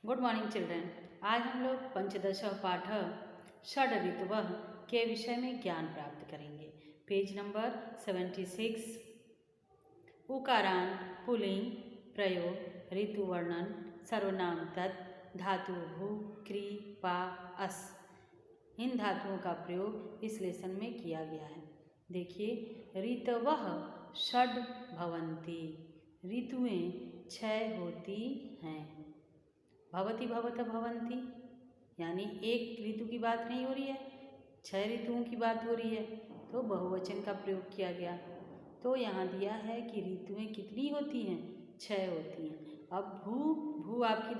Good morning children. आज हम लोग पंचदश पाठ षड ऋतुवः के विषय में ज्ञान प्राप्त करेंगे। Page number 76। उकारांत पुल्लिंग प्रयोग ऋतु वर्णन सर्वनाम तत् धातु भू क्री पा अस, इन धातुओं का प्रयोग इस लेसन में किया गया है। देखिए, ऋतवः षड भवन्ति, ऋतुएं 6 होती हैं। भवति भवत भवन्ति यानी एक ऋतु की बात नहीं हो रही है, 6 ऋतुओं की बात हो रही है, तो बहुवचन का प्रयोग किया गया। तो यहाँ दिया है कि ऋतुएं कितनी होती हैं, 6 होती हैं। अब भू आपकी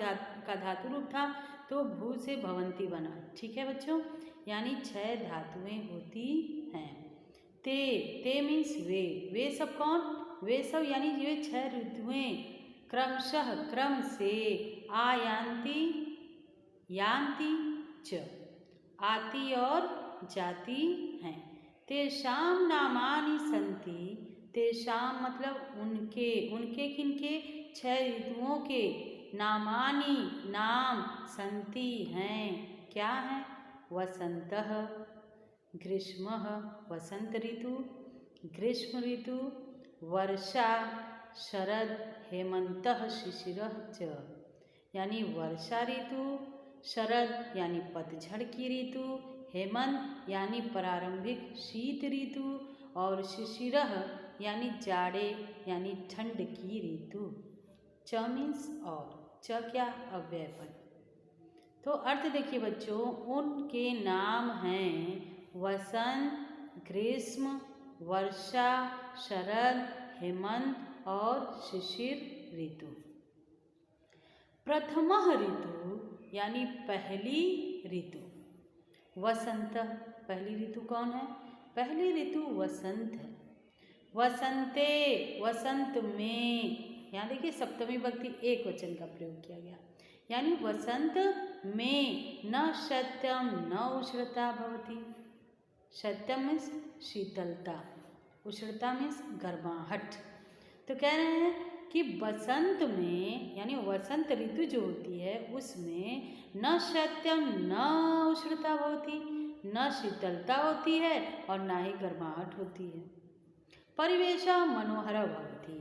का धातु रूप था, तो भू से भवंती बना। ठीक है बच्चों, यानी 6 धातुएं होती हैं। ते मीन्स वे सब कौन, वे सब यानी ये 6 ऋतुएं क्रमशः क्रम से आयान्ति यान्ति च, आती और जाती हैं। तेषां नामानि सन्ति, तेषां मतलब उनके किनके, 6 ऋतुओं के नामानि नाम सन्ति हैं, क्या हैं? वसंतः ग्रीष्मः वसंत ऋतु, ग्रीष्म ऋतु, वर्षा शरद हेमंतः शिशिरः च, यानी वर्षा ऋतु, शरद यानी पतझड़ की ऋतु, हेमंत यानी प्रारंभिक शीत ऋतु, और शिशिरः यानी जाड़े यानी ठंड की ऋतु। च मीन्स और, च क्या, अव्यय पद। तो अर्थ देखिए बच्चों, उनके नाम हैं वसंत, ग्रीष्म, वर्षा, शरद, हेमंत और शिशिर ऋतु। प्रथमः ऋतु यानी पहली ऋतु, वसंत, पहली ऋतु कौन है? पहली ऋतु वसंत है। वसंते, वसंत में, यहाँ देखिए सप्तमी विभक्ति एक वचन का प्रयोग किया गया, यानी वसंत में न शैत्यम न उष्णता भवति। शैत्यम मीन्स शीतलता, उष्णता मीन्स गर्माहट। तो कह रहे हैं कि बसंत में यानी वसंत ऋतु जो होती है उसमें न शैत्यम न उष्णता होती, न शीतलता होती है और न ही गर्माहट होती है। परिवेश मनोहर भवति,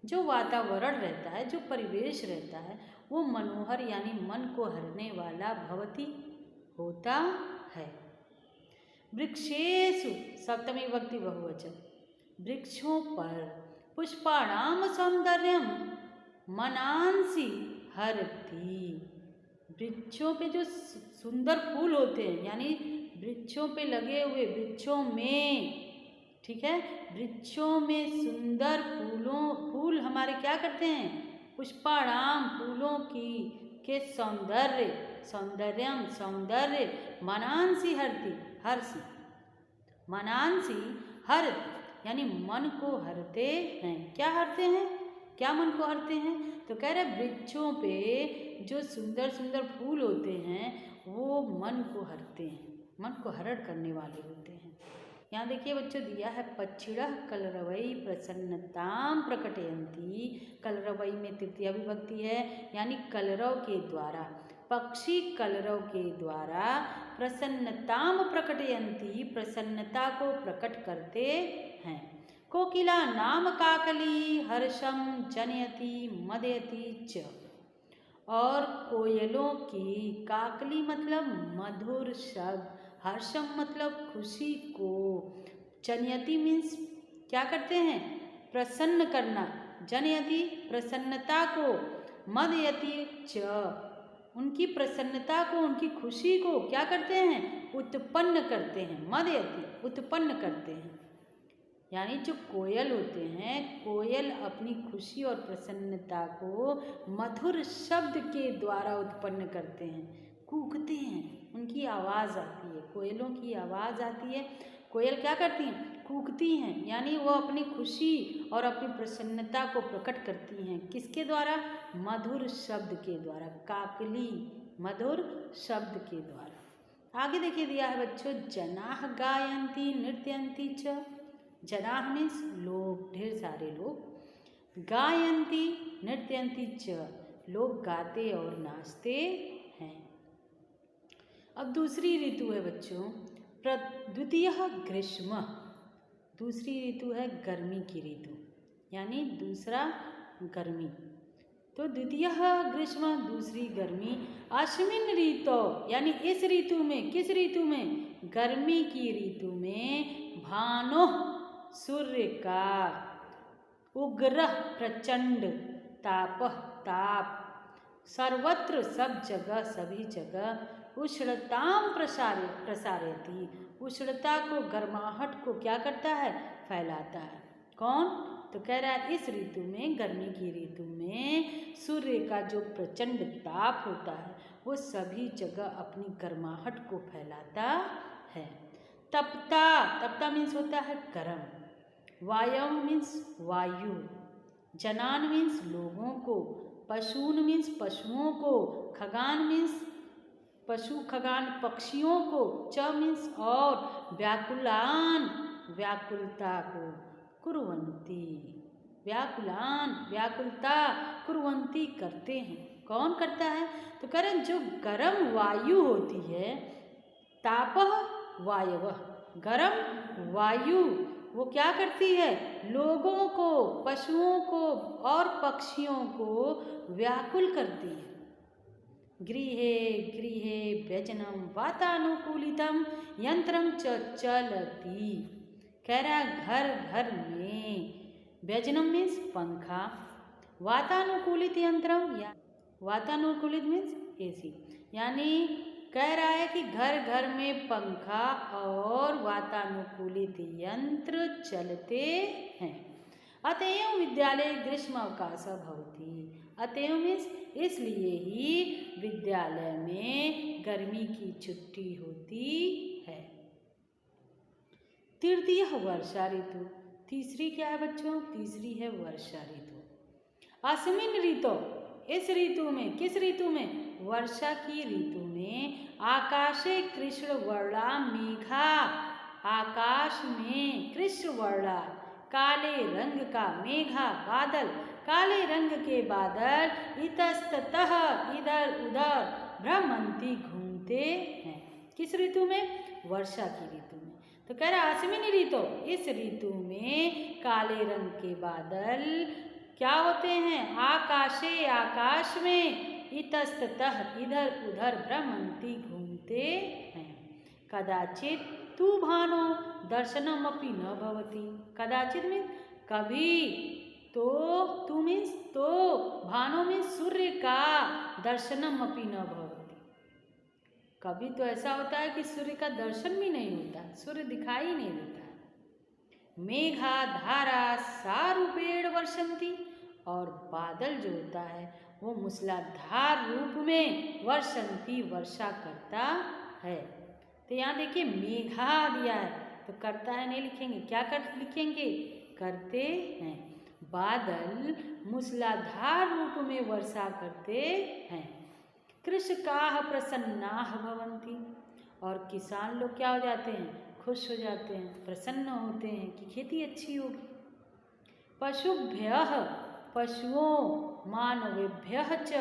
जो वातावरण रहता है, जो परिवेश रहता है वो मनोहर यानी मन को हरने वाला भवति होता है। वृक्षेषु, सप्तमी विभक्ति बहुवचन, वृक्षों पर, पुष्पाणाम सौंदर्यम मनांसि हरति, वृक्षों पे जो सुंदर फूल होते हैं, यानी वृक्षों पे लगे हुए, वृक्षों में, ठीक है, वृक्षों में सुंदर फूल हमारे क्या करते हैं? पुष्पाणाम, फूलों के सौंदर्य, सौंदर्यम सौंदर्य, मनांसि हरति, हर्षि, मनांसि हरति यानी मन को हरते हैं। क्या हरते हैं? क्या मन को हरते हैं? तो कह रहे वृक्षों पे जो सुंदर सुंदर फूल होते हैं वो मन को हरते हैं, मन को हरण करने वाले होते हैं। यहाँ देखिए बच्चों दिया है, पक्षिणः कलरवै प्रसन्नतां प्रकटयन्ति, कलरवै में तृतीया विभक्ति है, यानी कलरव के द्वारा, पक्षी कलरव के द्वारा प्रसन्नताम प्रकटयन्ति, प्रसन्नता को प्रकट करते हैं। कोकिला नाम काकली हर्षम जनयति मदयति च, और कोयलों की, काकली मतलब मधुर शब्द, हर्षम मतलब खुशी को, जनयति मीन्स क्या करते हैं? प्रसन्न करना, जनयति प्रसन्नता को, मदयति च उनकी प्रसन्नता को, उनकी खुशी को क्या करते हैं? उत्पन्न करते हैं। मदयति उत्पन्न करते हैं, यानी जो कोयल होते हैं, कोयल अपनी खुशी और प्रसन्नता को मधुर शब्द के द्वारा उत्पन्न करते हैं, कूकते हैं, उनकी आवाज़ आती है, कोयलों की आवाज़ आती है। कोयल क्या करती हैं? कूकती हैं, यानी वो अपनी खुशी और अपनी प्रसन्नता को प्रकट करती हैं। किसके द्वारा? मधुर शब्द के द्वारा, काकली मधुर शब्द के द्वारा। आगे देखिए दिया है बच्चों, जनाः गायन्ति नृत्यन्ति च, जनाः मीन्स लोग, ढेर सारे लोग, गायन्ति नृत्यन्ति च लोग गाते और नाचते हैं। अब दूसरी ऋतु है बच्चों द्वितीय ग्रीष्म। दूसरी ऋतु है गर्मी की ऋतु, यानी दूसरा गर्मी। तो द्वितीय ग्रीष्म, दूसरी गर्मी। अस्मिन् ऋतौ, यानी इस ऋतु में, किस ऋतु में? गर्मी की ऋतु में भानु, सूर्य का उग्र प्रचंड ताप, सर्वत्र, सब जगह, सभी जगह उष्णताम प्रसारयति, उष्णता को, गर्माहट को क्या करता है? फैलाता है। कौन? तो कह रहा है इस ऋतु में, गर्मी की ऋतु में सूर्य का जो प्रचंड ताप होता है वो सभी जगह अपनी गर्माहट को फैलाता है। तपता, तपता मीन्स होता है गरम। वायव मीन्स वायु। जनान मीन्स लोगों को। पशून मीन्स पशुओं को। खगान मीन्स पशु, खगान पक्षियों को। च मीन्स और। व्याकुलान, व्याकुलता को। कुर्वन्ति, व्याकुलान, व्याकुलता, कुर्वन्ति, करते हैं। कौन करता है? तो कह रहे जो गर्म वायु होती है, तापः वायवः, गर्म वायु वो क्या करती है? लोगों को, पशुओं को और पक्षियों को व्याकुल करती है। गृहे गृहे व्यजनम वातानुकूलितम यंत्रम च चलती। कह रहा है घर घर में, व्यजनम मीन्स पंखा, वातानुकूलित यंत्रम, या वातानुकूलित मीन्स एसी, यानी कह रहा है कि घर घर में पंखा और वातानुकूलित यंत्र चलते हैं। अतएव विद्यालय ग्रीष्म अवकाश भवति। अतएव मीन्स इसलिए ही विद्यालय में गर्मी की छुट्टी होती है। तृतीय वर्षा ऋतु। तीसरी क्या है बच्चों? तीसरी है वर्षा ऋतु। अस्मिन् ऋतौ, इस ऋतु में, किस ऋतु में? वर्षा की ऋतु में आकाशे कृष्णवर्णा मेघा, आकाश में कृष्णवर्णा, काले रंग का, मेघा बादल, काले रंग के बादल, इतस्ततः, इधर उधर, भ्रमंती, घूमते हैं। किस ऋतु में? वर्षा की ऋतु में। तो कह रहा अस्मिन् ऋतु, इस ऋतु में काले रंग के बादल क्या होते हैं? आकाशे, आकाश में, इतस्ततः, इधर उधर, भ्रमंती, घूमते हैं। कदाचित तु भानो दर्शनमपि न भवति। कदाचित मीन्स कभी, तो तु मीन्स तो, भानो मीन्स सूर्य का, दर्शनमपि न भवति। कभी तो ऐसा होता है कि सूर्य का दर्शन भी नहीं होता, सूर्य दिखाई नहीं देता है। मेघा धारा सारूपेण वर्षन्ति, और बादल जो होता है वो मूसलाधार रूप में वर्षन्ति, वर्षा करता है। तो यहाँ देखिए मेघा दिया है तो करता है नहीं लिखेंगे, क्या कर लिखेंगे? करते हैं। बादल मूसलाधार रूप में वर्षा करते हैं। कृषकाः प्रसन्नाः भवन्ति, और किसान लोग क्या हो जाते हैं? खुश हो जाते हैं, प्रसन्न होते हैं कि खेती अच्छी होगी। पशुभ्यः, पशुओं, मानवेभ्यः च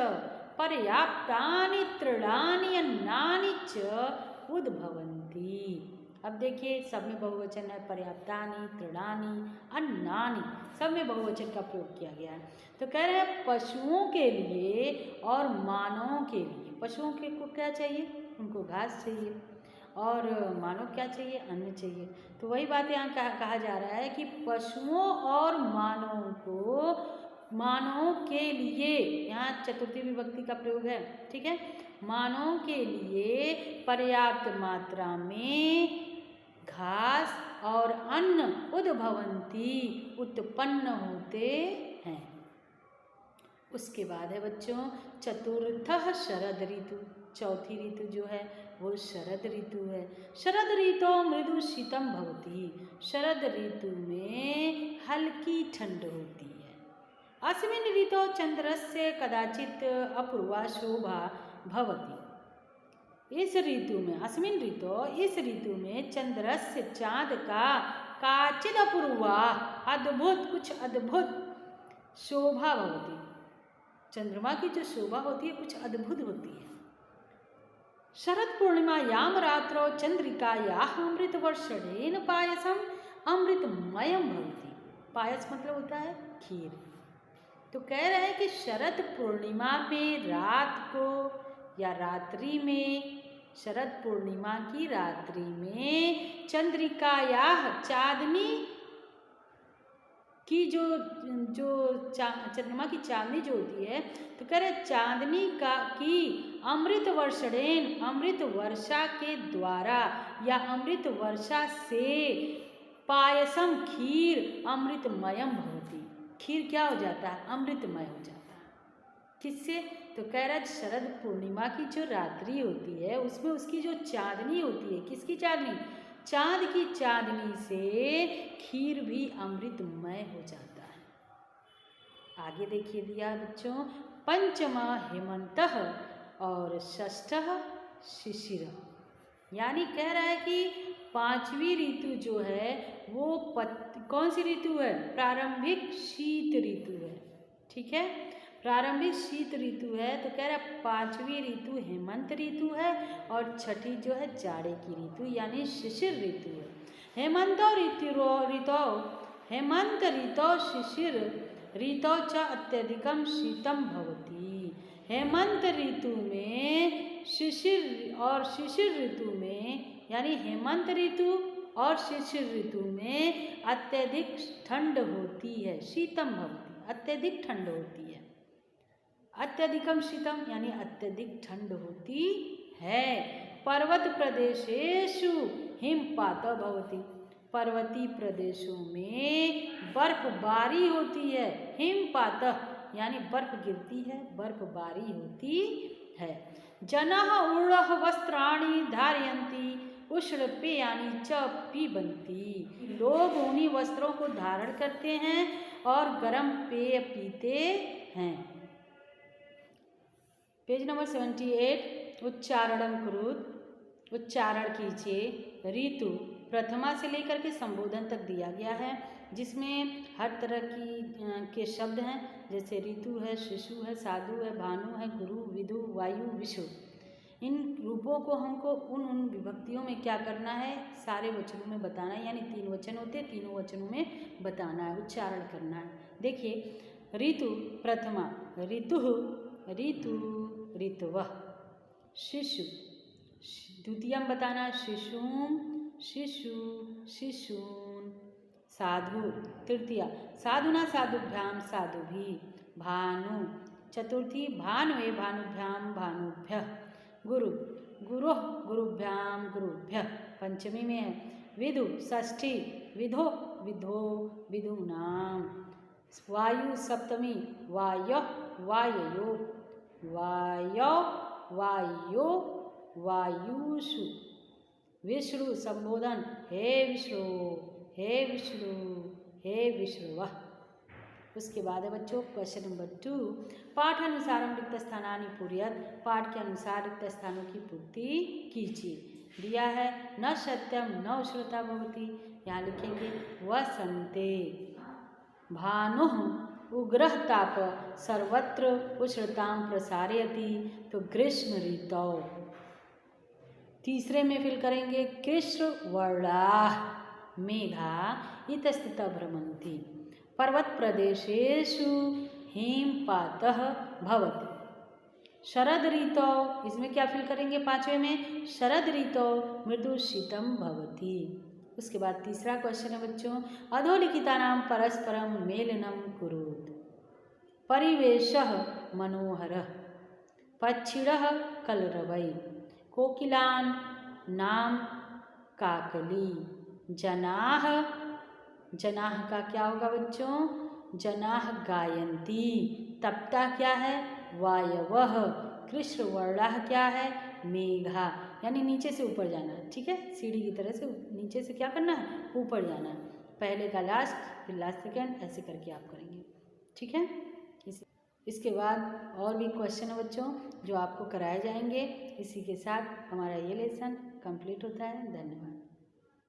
पर्याप्तानि तृणानि अन्नानि च उद्भवन्ति। अब देखिए सब में बहुवचन है, पर्याप्तानि, तृणानि, अन्नानि, सब में बहुवचन का प्रयोग किया गया है। तो कह रहे हैं पशुओं के लिए और मानवों के लिए। पशुओं के को क्या चाहिए? उनको घास चाहिए, और मानव क्या चाहिए? अन्न चाहिए। तो वही बात यहाँ कहा जा रहा है कि पशुओं और मानवों को, मानवों के लिए, यहाँ चतुर्थी विभक्ति का प्रयोग है, ठीक है। मानवों के लिए पर्याप्त मात्रा में घास और अन्न उद्भवन्ति, उत्पन्न होते हैं। उसके बाद है बच्चों चतुर्थः शरद ऋतु। चौथी ऋतु जो है वो शरद ऋतु है। शरद ऋतु मृदु शीतम भवति। शरद ऋतु में हल्की ठंड होती है। अस्मिन् ऋतौ चंद्रस्य कदाचित अपूर्वा शोभा भवति। इस ऋतु में, अस्मिन् ऋतु, इस ऋतु में चंद्रस्य, चाँद का, काचिद अपूर्वा, अद्भुत, कुछ अद्भुत, शोभा भवति, चंद्रमा की जो शोभा होती है कुछ अद्भुत होती है। शरद पूर्णिमा याम रात्रो चंद्रिकायाः अमृतवर्षणेन पायसम अमृतमयम भवति। पायस मतलब होता है खीर। तो कह रहे हैं कि शरद पूर्णिमा में रात को या रात्रि में, शरद पूर्णिमा की रात्रि में चंद्रिकायाः चांदनी की जो चंद्रमा की चांदनी जो होती है, तो कह रहे चांदनी की अमृत वर्षणेन, अमृत वर्षा के द्वारा या अमृत वर्षा से पायसम खीर अमृतमयम भवति। खीर क्या हो जाता है? अमृतमय हो जाता है। किससे? तो कह रहा है शरद पूर्णिमा की जो रात्रि होती है उसमें उसकी जो चांदनी होती है, किसकी चांदनी? चांद की चांदनी से खीर भी अमृतमय हो जाता है। आगे देखिए दिया है बच्चों, पंचमा हेमंतः और षष्ठः शिशिर। यानी कह रहा है कि पांचवी ऋतु जो है वो कौन सी ऋतु है? प्रारंभिक शीत ऋतु है। ठीक है, प्रारंभिक शीत ऋतु है। तो कह रहा है पांचवी ऋतु हेमंत ऋतु है और छठी जो है जाड़े की ऋतु यानी शिशिर ऋतु है। हेमंत ऋतौ शिशिर ऋतौ च अत्यधिकम शीतम भवति। हेमंत ऋतु में शिशिर और शिशिर ऋतु में, यानी हेमंत ऋतु और शिशिर ऋतु में अत्यधिक ठंड होती है। शीतम भवति, अत्यधिक ठंड होती है। अत्यधिकम शीतम यानी अत्यधिक ठंड होती है। पर्वत प्रदेशेषु हिमपात भवति। पर्वतीय प्रदेशों में बर्फबारी होती है। हिमपात यानी बर्फ गिरती है, बर्फबारी होती है। जनाः ऊर्णः वस्त्राणि धारयन्ति उष्णपेयानि च पिबन्ति। लोग ऊनी वस्त्रों को धारण करते हैं और गर्म पेय पीते हैं। पेज नंबर 78 उच्चारणम कुरुत। उच्चारण कीजिए। ऋतु प्रथमा से लेकर के संबोधन तक दिया गया है, जिसमें हर तरह के शब्द हैं, जैसे ऋतु है, शिशु है, साधु है, भानु है, गुरु, विदु, वायु, विषु। इन रूपों को हमको उन विभक्तियों में क्या करना है? सारे वचनों में बताना है, यानी 3 वचन होते हैं, तीनों वचनों में बताना है, उच्चारण करना है। देखिए ऋतु प्रथमा, ऋतु, ऋतु, ऋतवः। शिशु द्वितीयम बताना, शिशुम, शिशु, शिशून। साधु तृतीया, साधुना साधुभ्याम साधुभिः। भानु चतुर्थी, भानुवे भानुभ्याम भानुभ्यः। गुरु, गुरुः गुरुभ्याम गुरुभ्यः। पंचमी में है विदु, षष्ठी, विदो विदो विदूनाम। वायु सप्तमी, वायः वाययो, वायो वायो वायुषु। विष्णु संबोधन, हे विष्णु, हे विष्णु, हे विष्णुवः। उसके बाद है बच्चों क्वेश्चन नंबर 2, पाठानुसारम रिक्त स्थानानि पूरयत। पाठ के अनुसार रिक्त स्थानों की पूर्ति कीजिए। दिया है न सत्यम न उष्णता भवति। यहाँ लिखेंगे वसंते भानुः उग्रः ताप सर्वत्र उष्णतां प्रसारयति। तो ग्रीष्म ऋतौ। तीसरे में फिल करेंगे कृष्ण वर्णाः मेघा इतस्ततः भ्रमन्ति। पर्वत प्रदेशेषु हिमपातः भवति। शरद ऋतौ, इसमें क्या फिल करेंगे? पांचवें में शरद ऋतौ मृदु शीतम भवति। उसके बाद तीसरा क्वेश्चन है बच्चों, अधोलिखितानां परस्परम मेलनम कुरुत। परिवेशः मनोहरः, पक्षिणः कलरवै, कोकिलान नाम काकली, जनाः, जनाः का क्या होगा बच्चों? जनाः गायन्ति। तप्ता क्या है? वायवः। कृष्णवर्णाः क्या है? मेघा। यानी नीचे से ऊपर जाना है। ठीक है, सीढ़ी की तरह से नीचे से क्या करना है? ऊपर जाना है। पहले का लास्ट, फिर लास्ट सेकेंड, ऐसे करके आप करेंगे। ठीक है, इसके बाद और भी क्वेश्चन है बच्चों जो आपको कराए जाएंगे। इसी के साथ हमारा ये लेसन कंप्लीट होता है। धन्यवाद।